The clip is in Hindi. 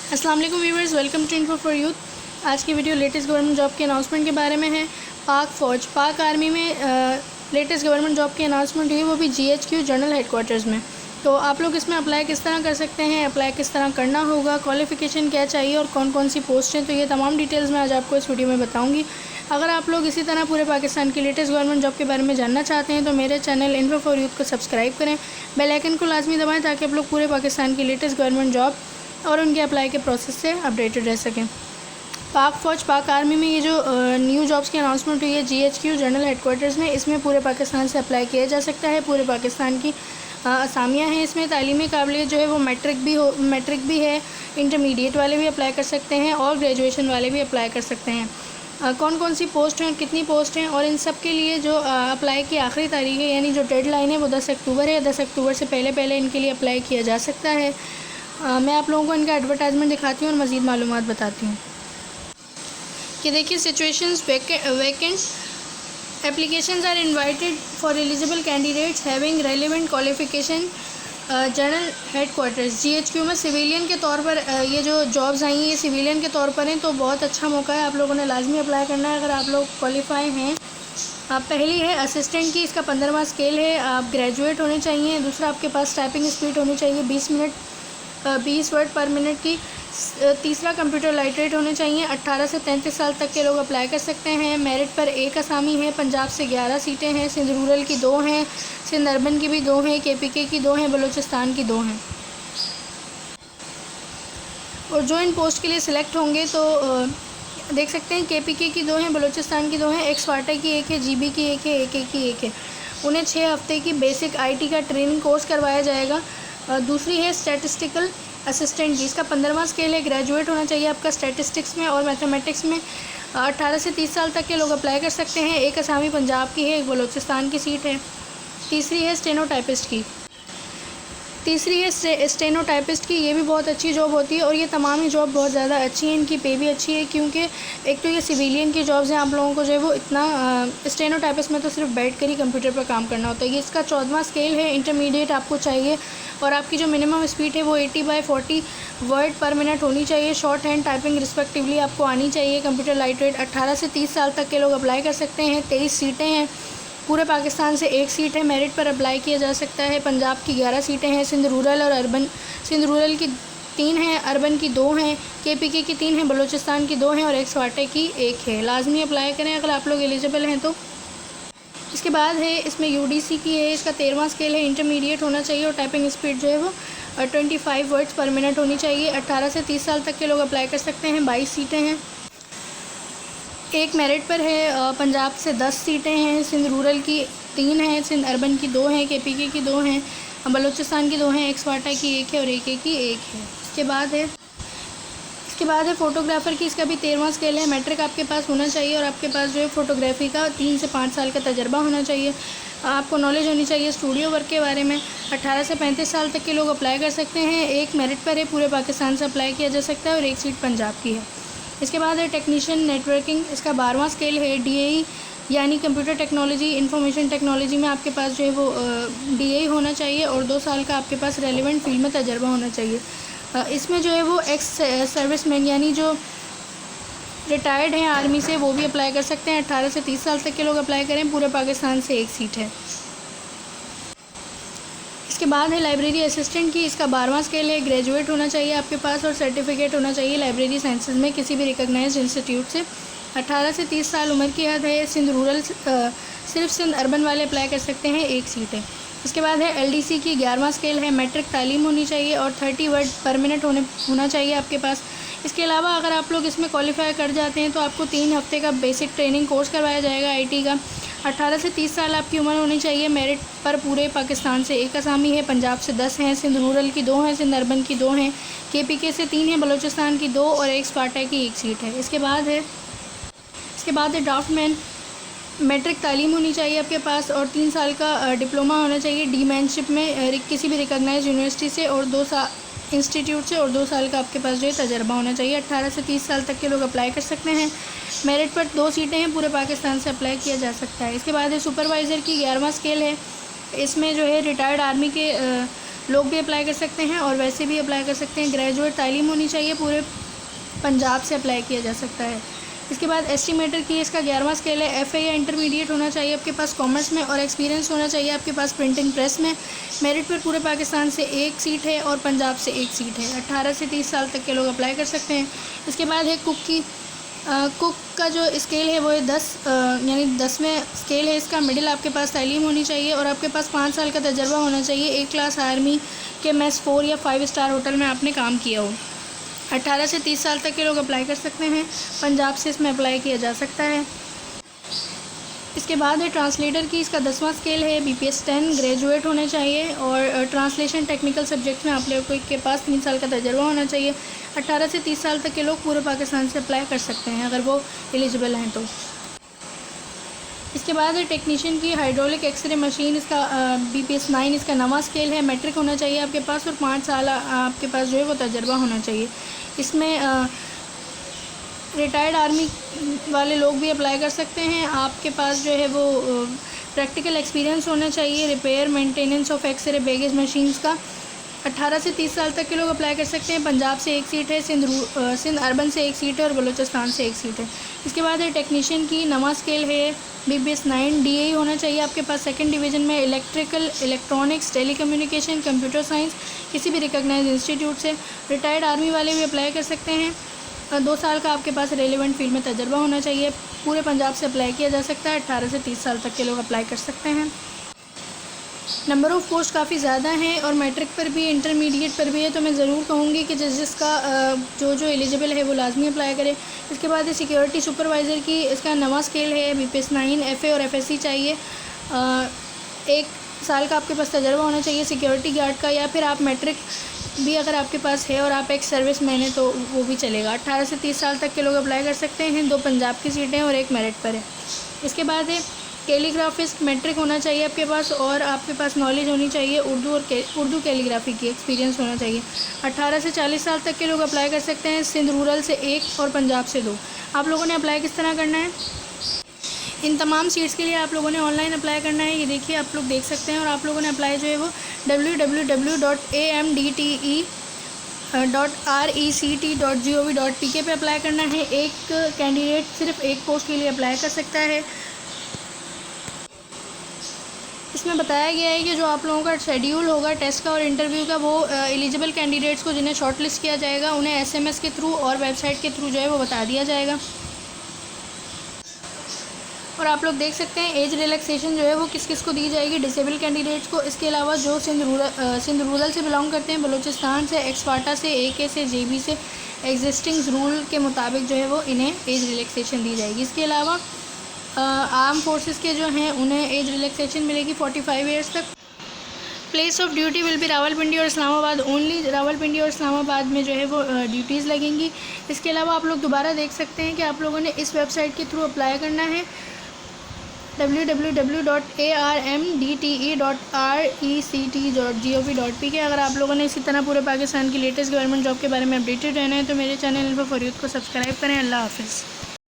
अस्सलाम वालेकुम viewers, welcome to info for youth. आज की वीडियो लेटेस्ट गवर्नमेंट जॉब के अनाउंसमेंट के बारे में है। पाक आर्मी में लेटेस्ट गवर्नमेंट जॉब की अनाउंसमेंट हुई, वो भी GHQ जनरल हेडक्वार्टर्स में। तो आप लोग इसमें अप्लाई किस तरह कर सकते हैं, अप्लाई किस तरह करना होगा, क्वालिफ़िकेशन क्या चाहिए और कौन कौन सी पोस्ट हैं, तो ये तमाम डिटेल्स मैं आज आपको इस वीडियो में बताऊँगी। अगर आप लोग इसी तरह पूरे पाकिस्तान की लेटेस्ट गवर्नमेंट जॉब के बारे में जानना चाहते हैं तो मेरे चैनल इन्फो फॉर यूथ को सब्सक्राइब करें, बेल आइकन को लाजमी दबाएं ताकि आप लोग पूरे पाकिस्तान की लेटेस्ट गवर्नमेंट जॉब और उनके अप्लाई के प्रोसेस से अपडेटेड रह सकें। पाक आर्मी में ये जो न्यू जॉब्स की अनाउंसमेंट हुई है GHQ जनरल हेडक्वार्टर्स में, इसमें पूरे पाकिस्तान से अप्लाई किया जा सकता है। पूरे पाकिस्तान की असामियाँ हैं इसमें। तालीमी काबिलियत जो है वो मैट्रिक भी है, इंटरमीडिएट वाले भी अप्लाई कर सकते हैं और ग्रेजुएशन वाले भी अप्लाई कर सकते हैं। कौन कौन सी पोस्ट हैं, कितनी पोस्ट हैं और इन सब के लिए जो अप्लाई की आखिरी तारीख है यानी जो डेडलाइन है वो 10 अक्टूबर है। 10 अक्टूबर से पहले इनके लिए अप्लाई किया जा सकता है। मैं आप लोगों को इनका एडवर्टाइजमेंट दिखाती हूँ और मज़ीद मालूमात बताती हूँ। कि देखिए, situations vacant applications are invited for eligible candidates having relevant qualification general headquarters GHQ में। सिविलियन के तौर पर ये जो जॉब्स आई हैं ये सिविलियन के तौर पर हैं, तो बहुत अच्छा मौका है, आप लोगों ने लाजमी अप्लाई करना है अगर आप लोग क्वालिफाई हैं। पहली है असिस्टेंट की, इसका 15वां स्केल है, आप ग्रेजुएट होने चाहिए। दूसरा, आपके पास टाइपिंग स्पीड होनी चाहिए 20 वर्ड पर मिनट की। तीसरा, कंप्यूटर लाइटरेट होने चाहिए। 18 से 33 साल तक के लोग अप्लाई कर सकते हैं। मेरिट पर एक असामी है। पंजाब से 11 सीटें हैं, सिंध रूरल की 2 हैं, सिंध अर्बन की भी 2 हैं, KPK की 2 हैं, बलूचिस्तान की 2 हैं। और जो इन पोस्ट के लिए सिलेक्ट होंगे तो देख सकते हैं, KPK की 2 हैं, बलूचिस्तान की 2 हैं, एक्सवाटा की 1 है, GB की 1 है, AK की 1 है। उन्हें 6 हफ्ते की बेसिक IT का ट्रेनिंग कोर्स करवाया जाएगा। दूसरी है स्टैटिस्टिकल असिस्टेंट की, इसका 15वां स्केल है, ग्रेजुएट होना चाहिए आपका स्टैटिस्टिक्स में और मैथमेटिक्स में। 18 से 30 साल तक के लोग अप्लाई कर सकते हैं। एक असामी पंजाब की है, एक बलूचिस्तान की सीट है। तीसरी है स्टेनोटाइपिस्ट की, स्टेनोटाइपिस्ट की, ये भी बहुत अच्छी जॉब होती है और ये तमाम ही जॉब बहुत ज़्यादा अच्छी है, इनकी पे भी अच्छी है क्योंकि एक तो ये सिविलियन की जॉब्स हैं, आप लोगों को जो है वो इतना स्टेनोटाइपिस्ट में तो सिर्फ बैठ कर ही कंप्यूटर पर काम करना होता है। ये इसका 14वां स्केल है, इंटरमीडिएट आपको चाहिए और आपकी जो मिनिमम स्पीड है वो 80/40 वर्ड पर मिनट होनी चाहिए। शॉर्ट हैंड टाइपिंग रिस्पेक्टिवली आपको आनी चाहिए। कंप्यूटर लाइटरेट। 18 से 30 साल तक के लोग अप्लाई कर सकते हैं। 23 सीटें हैं, पूरे पाकिस्तान से 1 सीट है, मेरिट पर अप्लाई किया जा सकता है। पंजाब की 11 सीटें हैं, सिंध रूरल की 3 हैं, अर्बन की 2 हैं, KPK की 3 हैं, बलूचिस्तान की 2 हैं और एक्सवाटे की 1 है। लाजमी अप्लाई करें अगर आप लोग एलिजिबल हैं तो। इसके बाद है इसमें UDC की है, इसका 13वां स्केल है, इंटरमीडिएट होना चाहिए और टाइपिंग स्पीड जो है वो 25 वर्ड्स पर मिनट होनी चाहिए। 18 से 30 साल तक के लोग अप्लाई कर सकते हैं। 22 सीटें हैं, एक मेरिट पर है। पंजाब से 10 सीटें हैं, सिंध रूरल की 3 हैं, सिंध अर्बन की 2 हैं, KPK की 2 हैं, बलूचिस्तान की 2 हैं, एक्सवाटा की 1 है और AK की 1 है। इसके बाद है फ़ोटोग्राफ़र की, इसका भी 13वां स्केल है। मैट्रिक आपके पास होना चाहिए और आपके पास जो है फ़ोटोग्राफी का 3 से 5 साल का तजर्बा होना चाहिए। आपको नॉलेज होनी चाहिए स्टूडियो वर्क के बारे में। 18 से 35 साल तक के लोग अप्लाई कर सकते हैं। एक मेरिट पर है, पूरे पाकिस्तान से अप्लाई किया जा सकता है और 1 सीट पंजाब की है। इसके बाद है टेक्नीशियन नेटवर्किंग, इसका 12वां स्केल है। DAE यानी कंप्यूटर टेक्नोलॉजी इंफॉर्मेशन टेक्नोलॉजी में आपके पास जो है वो DAE होना चाहिए और 2 साल का आपके पास रेलिवेंट फील्ड में तजर्बा होना चाहिए। इसमें जो है वो एक्स सर्विसमैन यानी जो रिटायर्ड हैं आर्मी से वो भी अप्लाई कर सकते हैं। 18 से 30 साल तक के लोग अप्लाई करें, पूरे पाकिस्तान से 1 सीट है। इसके बाद है लाइब्रेरी असिस्टेंट की, इसका 12वां स्केल है, ग्रेजुएट होना चाहिए आपके पास और सर्टिफिकेट होना चाहिए लाइब्रेरी साइंसेज में किसी भी रिकॉग्नाइज्ड इंस्टीट्यूट से। 18 से 30 साल उम्र की हद है। सिंध रूरल सिर्फ सिंध अर्बन वाले अप्लाई कर सकते हैं, 1 सीट है। इसके बाद है LDC की, 11वां स्केल है, मैट्रिक तालीम होनी चाहिए और 30 वर्ड पर मिनट होना चाहिए आपके पास। इसके अलावा अगर आप लोग इसमें क्वालिफाई कर जाते हैं तो आपको 3 हफ्ते का बेसिक ट्रेनिंग कोर्स करवाया जाएगा IT का। 18 से 30 साल आपकी उम्र होनी चाहिए। मेरिट पर पूरे पाकिस्तान से 1 असामी है, पंजाब से 10 हैं, सिंध रूरल की 2 हैं, सिंध अर्बन की 2 हैं, KPK से 3 हैं, बलूचिस्तान की 2 और एक्सवाटा की 1 सीट है। इसके बाद है ड्राफ्टमैन, मैट्रिक तालीम होनी चाहिए आपके पास और 3 साल का डिप्लोमा होना चाहिए डीमैनशिप में किसी भी रिकॉग्नाइज्ड यूनिवर्सिटी से और 2 साल इंस्टीट्यूट से और 2 साल का आपके पास जो है तजर्बा होना चाहिए। 18 से 30 साल तक के लोग अप्लाई कर सकते हैं। मेरिट पर 2 सीटें हैं, पूरे पाकिस्तान से अप्लाई किया जा सकता है। इसके बाद है सुपरवाइज़र की, 11वां स्केल है, इसमें जो है रिटायर्ड आर्मी के लोग भी अप्लाई कर सकते हैं और वैसे भी अप्लाई कर सकते हैं। ग्रेजुएट तालीम होनी चाहिए, पूरे पंजाब से अप्लाई किया जा सकता है। इसके बाद एस्टिमेटर की इसका 11वां स्केल है। FA या इंटरमीडिएट होना चाहिए आपके पास कॉमर्स में और एक्सपीरियंस होना चाहिए आपके पास प्रिंटिंग प्रेस में। मेरिट पर पूरे पाकिस्तान से 1 सीट है और पंजाब से 1 सीट है। 18 से 30 साल तक के लोग अप्लाई कर सकते हैं। इसके बाद है कुक का जो स्केल है वो है 10 यानी 10वें स्केल है इसका। मिडिल आपके पास तालीम होनी चाहिए और आपके पास 5 साल का तजर्बा होना चाहिए। 1 क्लास आर्मी के मेस 4 या 5 स्टार होटल में आपने काम किया हो। 18 से 30 साल तक के लोग अप्लाई कर सकते हैं। पंजाब से इसमें अप्लाई किया जा सकता है। इसके बाद है ट्रांसलेटर की, इसका 10वां स्केल है। BPS 10 ग्रेजुएट होने चाहिए और ट्रांसलेशन टेक्निकल सब्जेक्ट में आप लोगों के पास 3 साल का तजर्बा होना चाहिए। 18 से 30 साल तक के लोग पूरे पाकिस्तान से अप्लाई कर सकते हैं अगर वो एलिजिबल हैं तो। इसके बाद है टेक्नीशियन की, हाइड्रोलिक एक्सरे मशीन, इसका BPS 9 इसका 9वां स्केल है। मैट्रिक होना चाहिए आपके पास और 5 साल आपके पास जो है वो तजर्बा होना चाहिए। इसमें रिटायर्ड आर्मी वाले लोग भी अप्लाई कर सकते हैं। आपके पास जो है वो प्रैक्टिकल एक्सपीरियंस होना चाहिए repair maintenance of x-ray baggage machines का। 18 से 30 साल तक के लोग अप्लाई कर सकते हैं। पंजाब से 1 सीट है, सिंध अर्बन से 1 सीट है और बलूचिस्तान से 1 सीट है। इसके बाद है टेक्नीशियन की, 9वां स्केल है। BPS 9 DA होना चाहिए आपके पास 2nd डिवीज़न में। Electrical, electronics, telecommunication, computer science किसी भी रिकॉग्नाइज्ड इंस्टीट्यूट से। रिटायर्ड आर्मी वाले भी अप्लाई कर सकते हैं। 2 साल का आपके पास रेलिवेंट फील्ड में तजर्बा होना चाहिए। पूरे पंजाब से अप्लाई किया जा सकता है। 18 से 30 साल तक के लोग अप्लाई कर सकते हैं। नंबर ऑफ़ पोस्ट काफ़ी ज़्यादा हैं और मैट्रिक पर भी इंटरमीडिएट पर भी है, तो मैं ज़रूर कहूँगी कि जिसका जो एलिजिबल है वो लाजमी अप्लाई करे। इसके बाद है सिक्योरिटी सुपरवाइज़र की, इसका 9वां स्केल है। BPS 9 FA और FSC चाहिए। 1 साल का आपके पास तजर्बा होना चाहिए सिक्योरिटी गार्ड का, या फिर आप मैट्रिक भी अगर आपके पास है और आप एक सर्विस मैन है तो वो भी चलेगा। 18 से 30 साल तक के लोग अप्लाई कर सकते हैं। 2 पंजाब की सीटें और 1 मेरिट पर है। इसके बाद है कैलीग्राफिस्ट, मैट्रिक होना चाहिए आपके पास और आपके पास नॉलेज होनी चाहिए उर्दू कैलीग्राफी की, एक्सपीरियंस होना चाहिए। 18 से 40 साल तक के लोग अप्लाई कर सकते हैं। सिंध रूरल से 1 और पंजाब से 2। आप लोगों ने अप्लाई किस तरह करना है? इन तमाम सीट्स के लिए आप लोगों ने ऑनलाइन अप्लाई करना है। ये देखिए आप लोग देख सकते हैं। और आप लोगों ने अप्लाई जो है वो www.amdt.rect.gov.pk पे अप्लाई करना है। एक कैंडिडेट सिर्फ 1 पोस्ट के लिए अप्लाई कर सकता है। इसमें बताया गया है कि जो आप लोगों का शेड्यूल होगा टेस्ट का और इंटरव्यू का, वो एलिजिबल कैंडिडेट्स को जिन्हें शॉर्टलिस्ट किया जाएगा उन्हें SMS के थ्रू और वेबसाइट के थ्रू जो है वो बता दिया जाएगा। और आप लोग देख सकते हैं एज रिलैक्सेशन जो है वो किस किस को दी जाएगी, डिसेबल कैंडिडेट्स को। इसके अलावा जो सिंध रूरल से बिलोंग करते हैं, बलूचिस्तान से, एक्सवाटा से, AK से, JB से, एग्जिस्टिंग रूल के मुताबिक जो है वो इन्हें एज रिलैक्सेशन दी जाएगी। इसके अलावा आर्म फोर्सेस के जो हैं उन्हें एज रिलैक्सेशन मिलेगी 45 ईयर्स तक। Place of duty will be Rawalpindi और इस्लामाबाद ओनली। रावलपिंडी और इस्लामाबाद में जो है वो ड्यूटीज़ लगेंगी। इसके अलावा आप लोग दोबारा देख सकते हैं कि आप लोगों ने इस वेबसाइट के थ्रू अप्लाई करना है www.armdte.rect.gov.pk। अगर आप लोगों ने इसी तरह पूरे पाकिस्तान की लेटेस्ट गवर्नमेंट जॉब के बारे में अपडेटेड रहना है तो मेरे चैनल इन्फो फॉर यूथ को सब्सक्राइब करें। अल्लाह हाफिज़।